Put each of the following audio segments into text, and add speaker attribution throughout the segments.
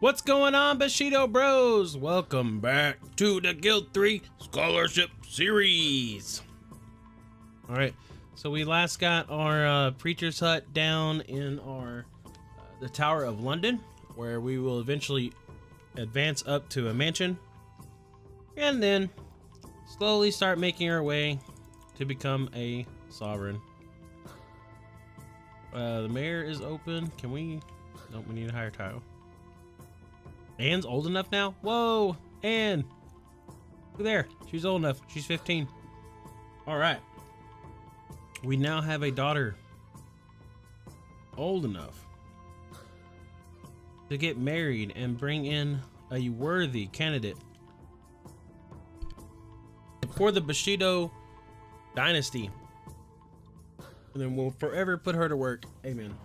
Speaker 1: What's going on, Bushido Bros? Welcome back to the Guild 3 Scholarship Series. Alright, so we last got our Preacher's Hut down in our the Tower of London, where we will eventually advance up to a mansion, and then slowly start making our way to become a sovereign. The mayor is open. Can we... Nope, we need a higher tile. Anne's old enough now? Whoa, Anne. Look there. She's old enough. She's 15. All right. We now have a daughter old enough to get married and bring in a worthy candidate for the Bushido Dynasty. And then we'll forever put her to work. Amen.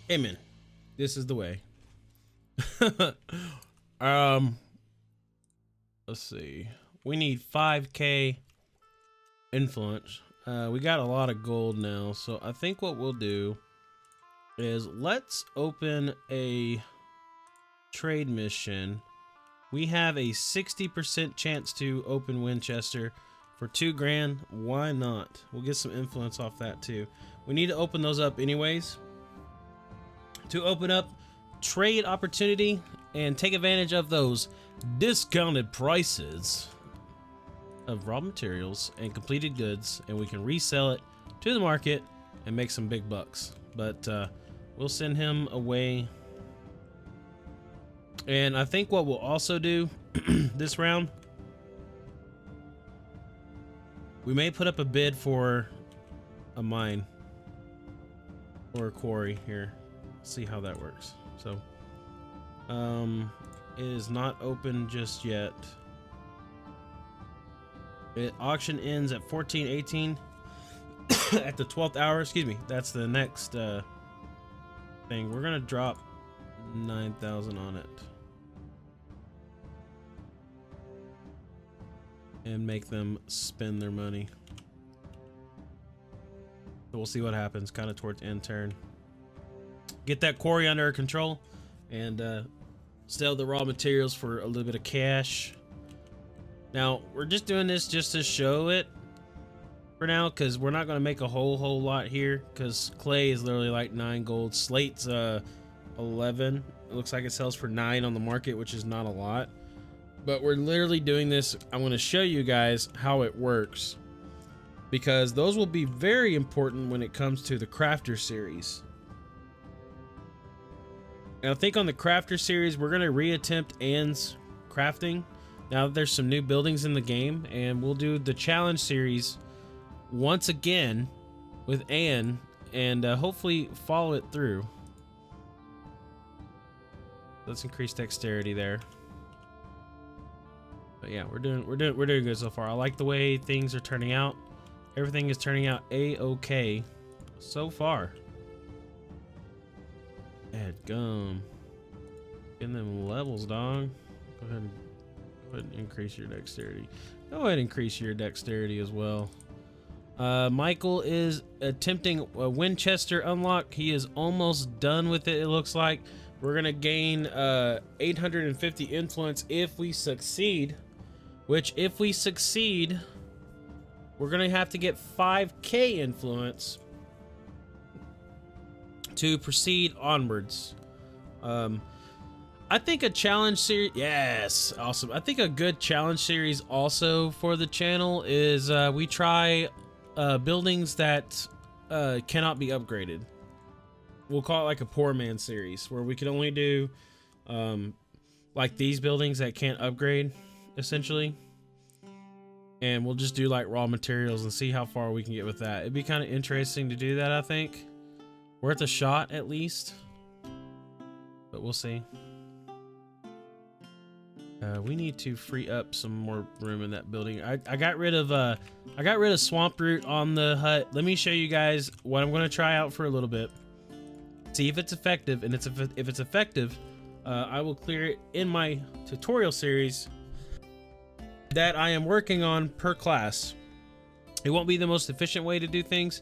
Speaker 1: Amen. This is the way. Let's see. We need 5k influence. We got a lot of gold now, so I think what we'll do is let's open a trade mission. We have a 60% chance to open Winchester for 2 grand. Why not? We'll get some influence off that too. We need to open those up anyways to open up trade opportunity and take advantage of those discounted prices of raw materials and completed goods, and we can resell it to the market and make some big bucks. But we'll send him away, and I think what we'll also do this round, we may put up a bid for a mine or a quarry here. See how that works. So it is not open just yet. Auction ends at 14:18 at the 12th hour. Excuse me, that's the next thing. We're gonna drop 9,000 on it and make them spend their money. So we'll see what happens kind of towards end turn. Get that quarry under our control and sell the raw materials for a little bit of cash. Now we're just doing this just to show it for now, because we're not going to make a whole lot here, because clay is literally like 9 gold. Slate's 11. It looks like it sells for 9 on the market, which is not a lot, but we're literally doing this. I'm going to show you guys how it works, because those will be very important when it comes to the crafter series. And I think on the crafter series, we're going to reattempt Anne's crafting now that there's some new buildings in the game, and we'll do the challenge series once again with Anne and hopefully follow it through. Let's increase dexterity there. But yeah, we're doing good so far. I like the way things are turning out. Everything is turning out a-okay so far. Add gum. Getting them levels, dog. Go ahead and increase your dexterity. Go ahead and increase your dexterity as well. Michael is attempting a Winchester unlock. He is almost done with it, it looks like. We're gonna gain 850 influence if we succeed. Which, if we succeed, we're gonna have to get 5k influence to proceed onwards. I think a challenge series, yes, awesome. I think a good challenge series also for the channel is we try buildings that cannot be upgraded. We'll call it like a poor man series, where we can only do like these buildings that can't upgrade, essentially. And we'll just do like raw materials and see how far we can get with that. It'd be kind of interesting to do that, I think. Worth a shot at least, but we'll see. We need to free up some more room in that building. I got rid of swamp root on the hut. Let me show you guys what I'm going to try out for a little bit. See if it's effective, and if it's effective, I will clear it in my tutorial series that I am working on per class. It won't be the most efficient way to do things.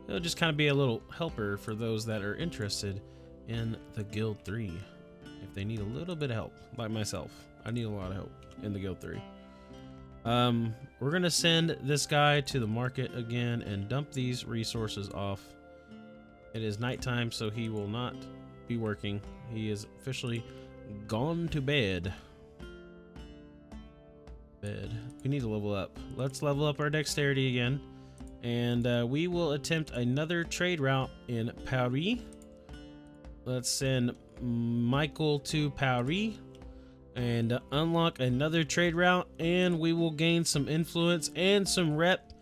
Speaker 1: It'll just kind of be a little helper for those that are interested in the Guild 3. If they need a little bit of help, like myself. I need a lot of help in the Guild 3. We're gonna send this guy to the market again and dump these resources off. It is nighttime, so he will not be working. He is officially gone to bed. We need to level up. Let's level up our dexterity again, and we will attempt another trade route in Paris. Let's send Michael to Paris and unlock another trade route, and we will gain some influence and some rep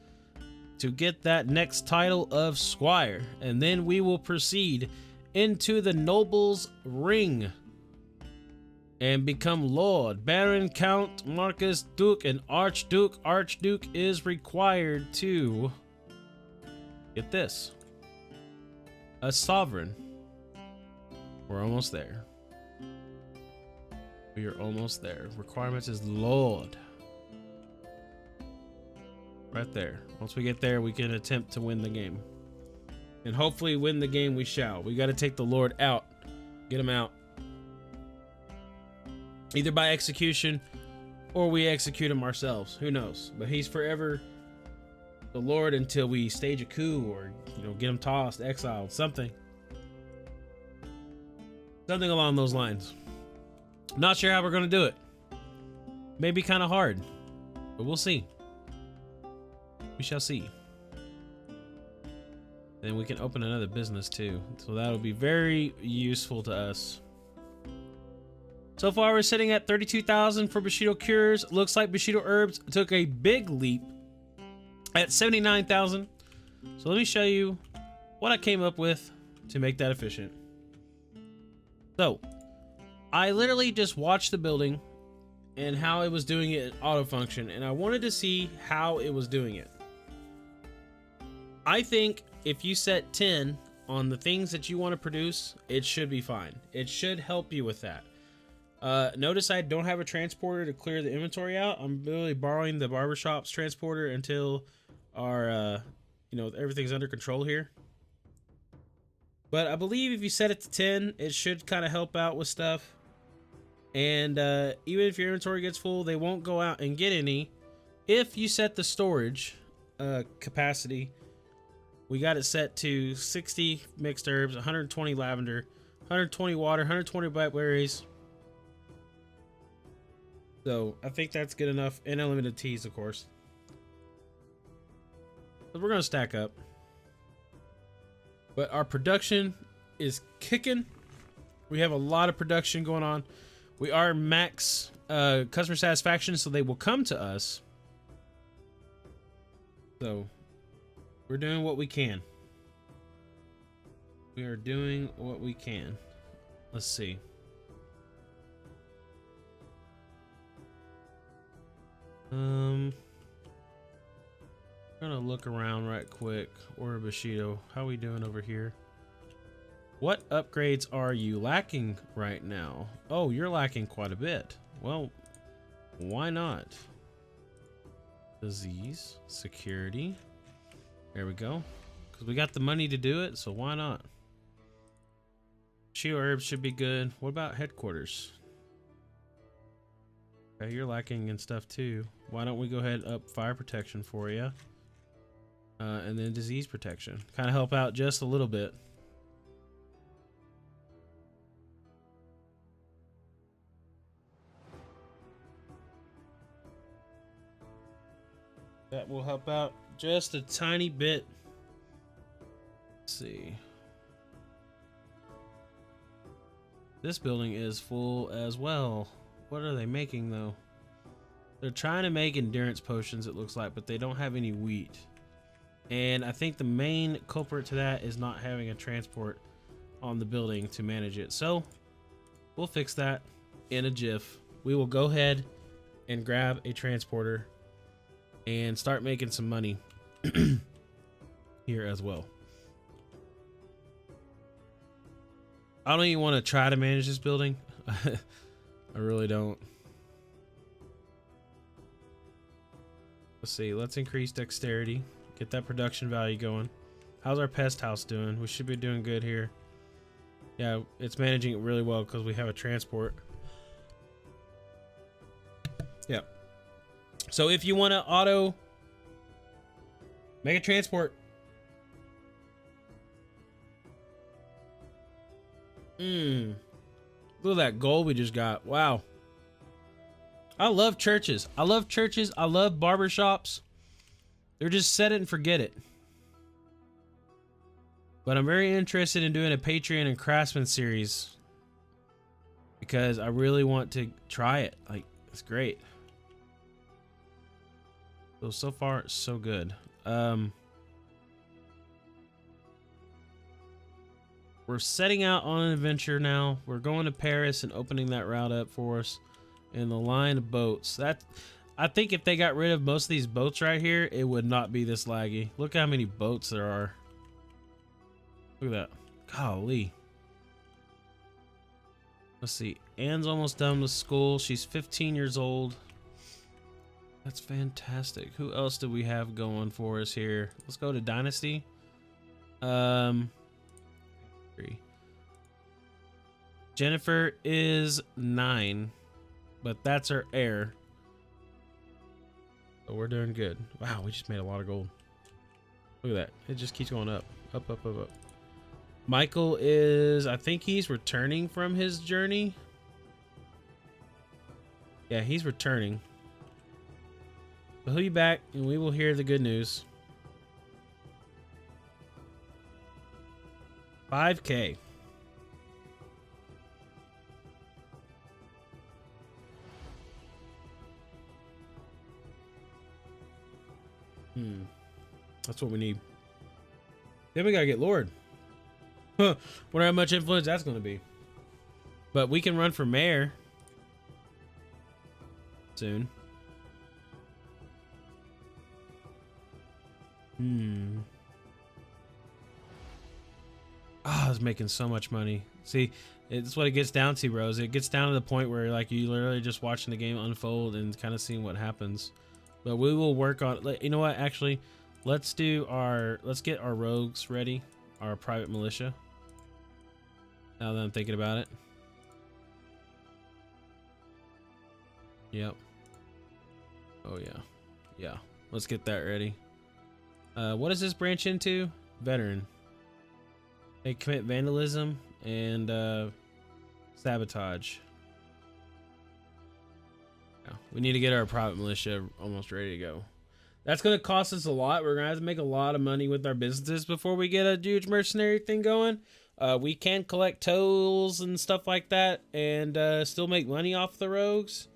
Speaker 1: to get that next title of Squire, and then we will proceed into the Noble's Ring and become Lord, Baron, Count, Marquis, Duke, and Archduke. Archduke is required to get this, a sovereign. We're almost there. We are almost there. Requirements is Lord. Right there. Once we get there, we can attempt to win the game. And hopefully win the game we shall. We got to take the Lord out. Get him out. Either by execution or we execute him ourselves. Who knows? But he's forever the Lord until we stage a coup or, get him tossed, exiled, something. Something along those lines. Not sure how we're going to do it. Maybe kind of hard, but we'll see. We shall see. Then we can open another business too. So that'll be very useful to us. So far we're sitting at 32,000 for Bushido Cures. Looks like Bushido Herbs took a big leap at 79,000. So let me show you what I came up with to make that efficient. So I literally just watched the building and how it was doing it in auto function, and I wanted to see how it was doing it. I think if you set 10 on the things that you want to produce, it should be fine. It should help you with that. Notice I don't have a transporter to clear the inventory out. I'm literally borrowing the barbershop's transporter until our, everything's under control here. But I believe if you set it to 10, it should kind of help out with stuff. And even if your inventory gets full, they won't go out and get any. If you set the storage capacity, we got it set to 60 mixed herbs, 120 lavender, 120 water, 120 blackberries. So I think that's good enough, and unlimited teas, of course. So we're gonna stack up. But our production is kicking. We have a lot of production going on. We are max customer satisfaction, so they will come to us. So we're doing what we can. We are doing what we can. Let's see. I'm gonna look around right quick. Or Bushido, how we doing over here? What upgrades are you lacking right now? Oh, you're lacking quite a bit. Well, why not? Disease, security. There we go. Because we got the money to do it, so why not? Bushido herbs should be good. What about headquarters? Okay, you're lacking in stuff too. Why don't we go ahead and up fire protection for you? And then disease protection. Kind of help out just a little bit. That will help out just a tiny bit. Let's see. This building is full as well. What are they making though? They're trying to make endurance potions, it looks like, but they don't have any wheat. And I think the main culprit to that is not having a transport on the building to manage it. So we'll fix that in a jiff. We will go ahead and grab a transporter and start making some money here as well. I don't even want to try to manage this building. I really don't. Let's see. Let's increase dexterity. Get that production value going. How's our pest house doing? We should be doing good here. Yeah, it's managing it really well because we have a transport. Yeah. So if you want to auto make a transport. Look at that gold we just got. Wow. I love churches. I love churches. I love barbershops. They're just set it and forget it. But I'm very interested in doing a Patreon and Craftsman series because I really want to try it. Like, it's great. So far, so good. We're setting out on an adventure now. We're going to Paris and opening that route up for us. And the line of boats. I think if they got rid of most of these boats right here, it would not be this laggy. Look how many boats there are. Look at that. Golly. Let's see. Anne's almost done with school. She's 15 years old. That's fantastic. Who else do we have going for us here? Let's go to Dynasty. 3. Jennifer is 9, but that's her heir. So we're doing good. Wow, we just made a lot of gold. Look at that. It just keeps going up. Up, up, up, up. Michael is, I think he's returning from his journey. Yeah, he's returning. But he'll be back and we will hear the good news. 5K. That's what we need. Then we gotta get Lord. Wonder how much influence that's gonna be. But we can run for mayor soon. I was making so much money. See, it's what it gets down to, bros. It gets down to the point where like you literally just watching the game unfold and kind of seeing what happens. But we will work on, you know what, actually, let's get our rogues ready, our private militia. Now that I'm thinking about it. Yep. Oh yeah. Yeah. Let's get that ready. What does this branch into? Veteran. They commit vandalism and sabotage. Yeah, we need to get our private militia almost ready to go. That's going to cost us a lot. We're going to have to make a lot of money with our businesses before we get a huge mercenary thing going. We can collect tolls and stuff like that and still make money off the rogues.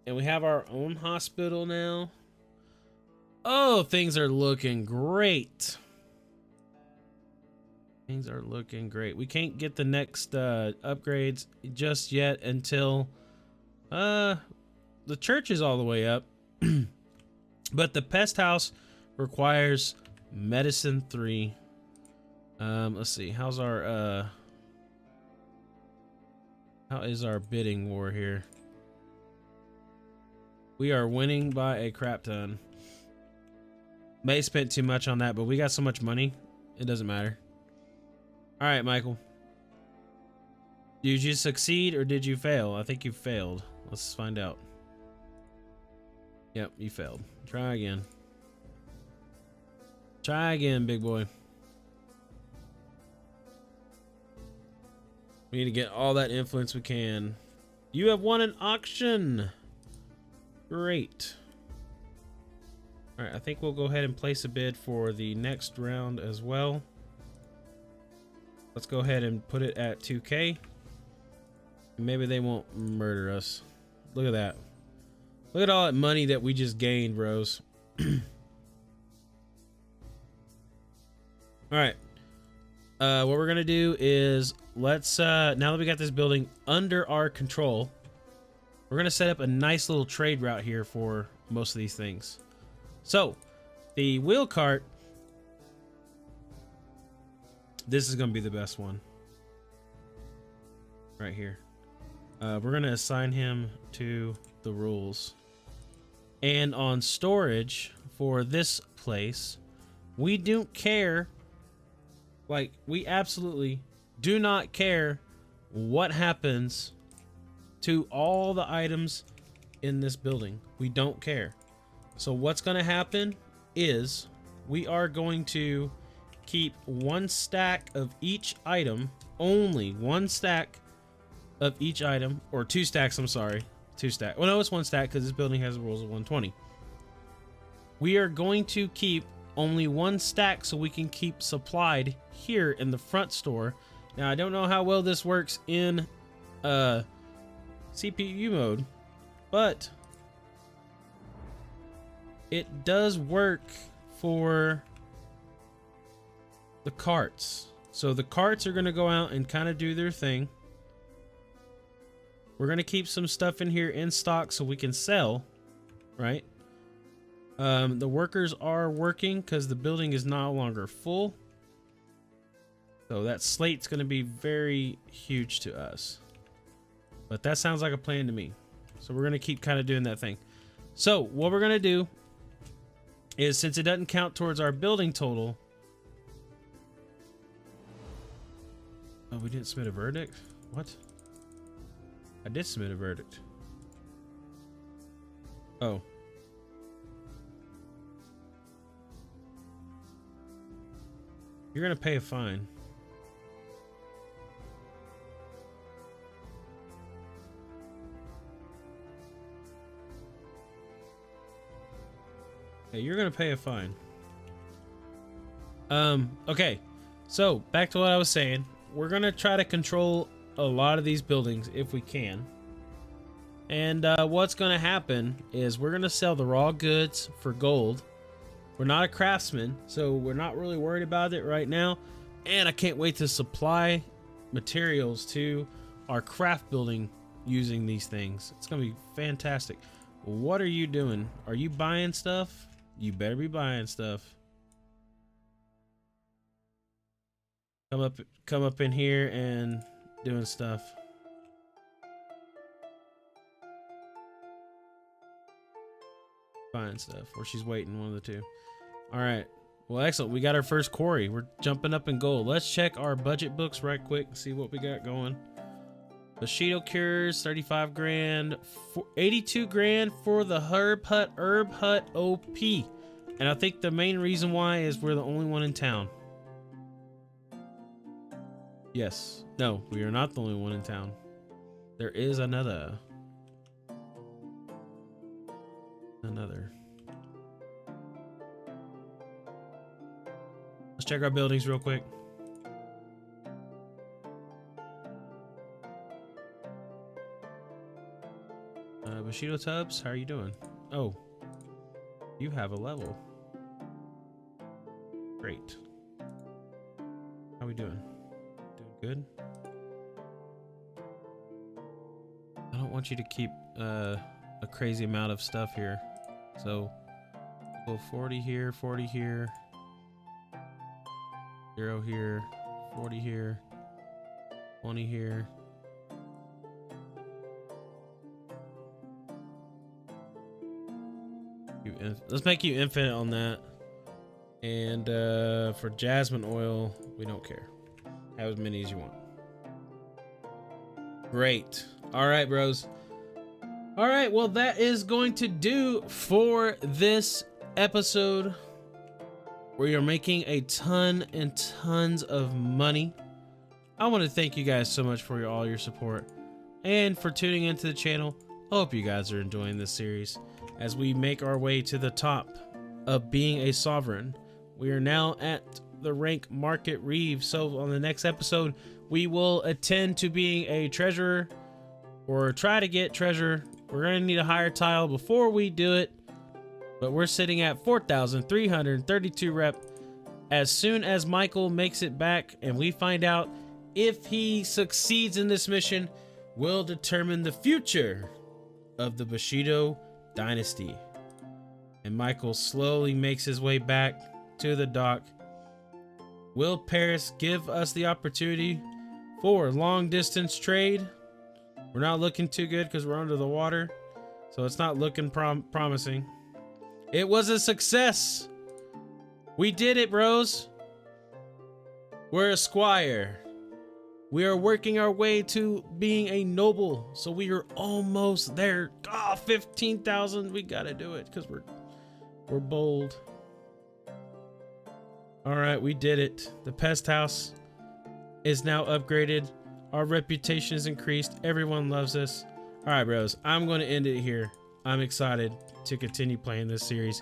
Speaker 1: And we have our own hospital now. Oh, things are looking great. Things are looking great. We can't get the next upgrades just yet until the church is all the way up. But the pest house requires medicine 3. Let's see. How is our bidding war here? We are winning by a crap ton. May spent too much on that, but we got so much money, it doesn't matter. All right, Michael. Did you succeed or did you fail? I think you failed. Let's find out. Yep, you failed. Try again. Try again, big boy. We need to get all that influence we can. You have won an auction. Great. All right, I think we'll go ahead and place a bid for the next round as well. Let's go ahead and put it at 2K. Maybe they won't murder us. Look at that. Look at all that money that we just gained, bros. All right. What we're gonna do is let's now that we got this building under our control, we're gonna set up a nice little trade route here for most of these things. So the wheel cart, this is gonna be the best one right here. We're gonna assign him to the rules. And on storage for this place, we don't care. Like, we absolutely do not care what happens to all the items in this building. We don't care. So what's going to happen is we are going to keep 1 stack of each item, only 1 stack of each item, or 2 stacks, I'm sorry, 2 stack. Well, no, it's 1 stack because this building has the rules of 120. We are going to keep only 1 stack so we can keep supplied here in the front store. Now, I don't know how well this works in CPU mode, but it does work for the carts. So the carts are going to go out and kind of do their thing. We're going to keep some stuff in here in stock so we can sell, right? The workers are working because the building is no longer full. So that slate's going to be very huge to us. But that sounds like a plan to me. So we're going to keep kind of doing that thing. So what we're going to do is, since it doesn't count towards our building total. Oh, we didn't submit a verdict? What? I did submit a verdict. Oh. You're going to pay a fine. Hey, you're going to pay a fine. Okay. So, back to what I was saying. We're going to try to control a lot of these buildings if we can. And what's going to happen is we're going to sell the raw goods for gold. We're not a craftsman, so we're not really worried about it right now. And I can't wait to supply materials to our craft building using these things. It's going to be fantastic. What are you doing? Are you buying stuff? You better be buying stuff. Come up in here and doing stuff. Buying stuff, or she's waiting, one of the two. All right. Well, excellent. We got our first quarry. We're jumping up in gold. Let's check our budget books right quick and see what we got going. Bushido cures, 35 grand, 82 grand for the herb hut OP. And I think the main reason why is we're the only one in town. Yes. No, we are not the only one in town. There is another. Let's check our buildings real quick. Bushido Tubs, how are you doing? Oh, you have a level. Great. How we doing? Doing good? I don't want you to keep a crazy amount of stuff here. So, go 40 here, 40 here. 0 here, 40 here, 20 here. Let's make you infinite on that. And for jasmine oil, we don't care. Have as many as you want. Great. All right, bros. All right, well, that is going to do for this episode. We are making a ton and tons of money. I want to thank you guys so much for all your support and for tuning into the channel. I hope you guys are enjoying this series as we make our way to the top of being a sovereign. We are now at the rank Market Reeve. So on the next episode, we will attend to being a treasurer or try to get treasurer. We're going to need a higher tile before we do it. But we're sitting at 4,332 rep. As soon as Michael makes it back and we find out if he succeeds in this mission, will determine the future of the Bushido Dynasty. And Michael slowly makes his way back to the dock. Will Paris give us the opportunity for long distance trade? We're not looking too good because we're under the water. So it's not looking promising. It was a success. We did it, bros. We're a squire. We are working our way to being a noble, so we are almost there. 15,000. We gotta do it because we're bold. All right, we did it. The pest house is now upgraded. Our reputation is increased. Everyone loves us. All right, bros. I'm going to end it here. I'm excited to continue playing this series.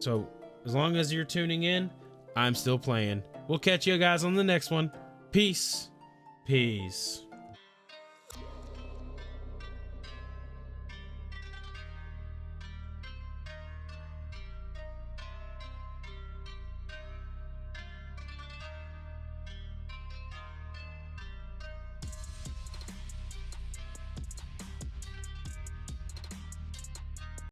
Speaker 1: So as long as you're tuning in, I'm still playing. We'll catch you guys on the next one. Peace. Peace.